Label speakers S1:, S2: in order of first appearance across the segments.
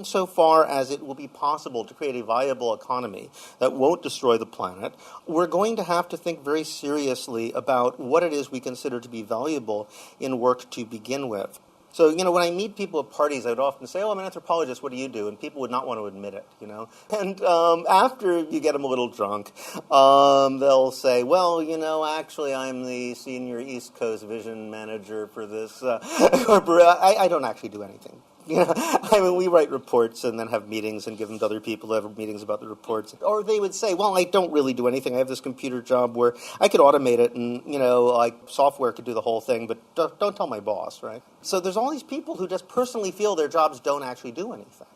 S1: insofar as it will be possible to create a viable economy that won't destroy the planet, we're going to have to think very seriously about what it is we consider to be valuable in work to begin with. So, when I meet people at parties, I would often say, I'm an anthropologist, what do you do? And people would not want to admit it, And after you get them a little drunk, they'll say, actually, I'm the senior East Coast vision manager for this corporate. I don't actually do anything. We write reports and then have meetings and give them to other people who have meetings about the reports. Or they would say, I don't really do anything. I have this computer job where I could automate it and, software could do the whole thing, but don't tell my boss, right? So there's all these people who just personally feel their jobs don't actually do anything.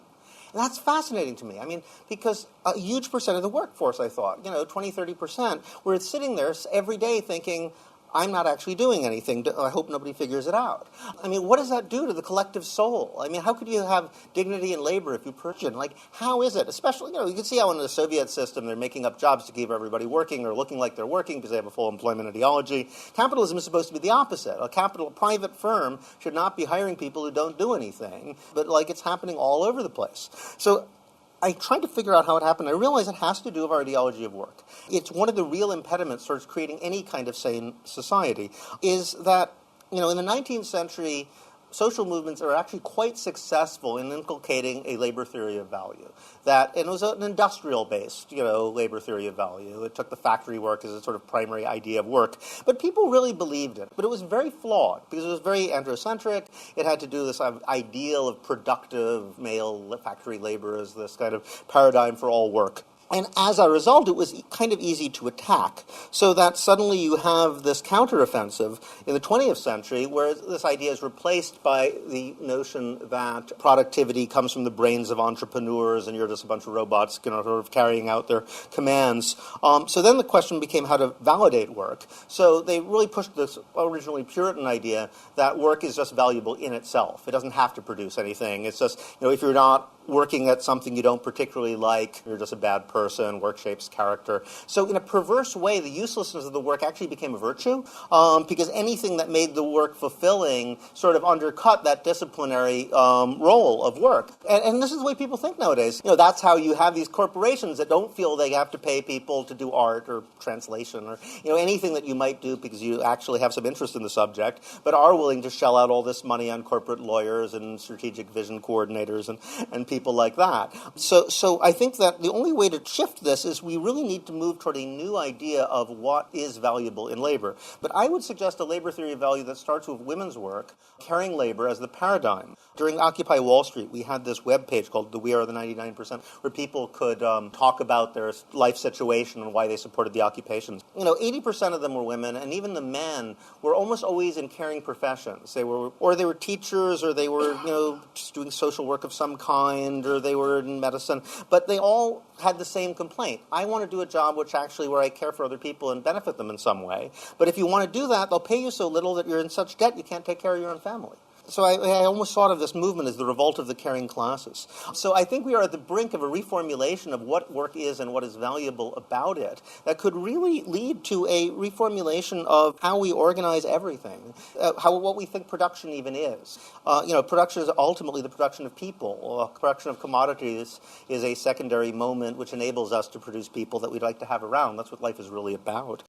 S1: And that's fascinating to me. Because a huge percent of the workforce, I thought, 20, 30%, were sitting there every day thinking, I'm not actually doing anything. I hope nobody figures it out. What does that do to the collective soul? How could you have dignity in labor if you purchase? How is it? Especially, you can see how in the Soviet system they're making up jobs to keep everybody working or looking like they're working because they have a full employment ideology. Capitalism is supposed to be the opposite. A private firm should not be hiring people who don't do anything, but it's happening all over the place. So I tried to figure out how it happened. I realized it has to do with our ideology of work. It's one of the real impediments towards creating any kind of sane society, is that, in the 19th century, social movements are actually quite successful in inculcating a labor theory of value. And it was an industrial-based, labor theory of value. It took the factory work as a sort of primary idea of work. But people really believed it. But it was very flawed because it was very androcentric. It had to do this ideal of productive male factory labor as this kind of paradigm for all work. And as a result, it was kind of easy to attack, so that suddenly you have this counteroffensive in the 20th century where this idea is replaced by the notion that productivity comes from the brains of entrepreneurs and you're just a bunch of robots sort of carrying out their commands. So then the question became how to validate work. So they really pushed this originally Puritan idea that work is just valuable in itself. It doesn't have to produce anything. It's just, if you're not working at something you don't particularly like, you're just a bad person, work shapes character. So in a perverse way, the uselessness of the work actually became a virtue, because anything that made the work fulfilling sort of undercut that disciplinary role of work. And this is the way people think nowadays. That's how you have these corporations that don't feel they have to pay people to do art or translation or, anything that you might do because you actually have some interest in the subject, but are willing to shell out all this money on corporate lawyers and strategic vision coordinators and people like that. So I think that the only way to shift this is we really need to move toward a new idea of what is valuable in labor. But I would suggest a labor theory of value that starts with women's work, carrying labor as the paradigm. During Occupy Wall Street, we had this webpage called the We Are the 99%, where people could talk about their life situation and why they supported the occupations. 80% of them were women, and even the men were almost always in caring professions. They were teachers, or they were, just doing social work of some kind, or they were in medicine, but they all had the same complaint. I want to do a job where I care for other people and benefit them in some way. But if you want to do that, they'll pay you so little that you're in such debt you can't take care of your own family. So I almost thought of this movement as the revolt of the caring classes. So I think we are at the brink of a reformulation of what work is and what is valuable about it that could really lead to a reformulation of how we organize everything, what we think production even is. Production is ultimately the production of people. Production of commodities is a secondary moment which enables us to produce people that we'd like to have around. That's what life is really about.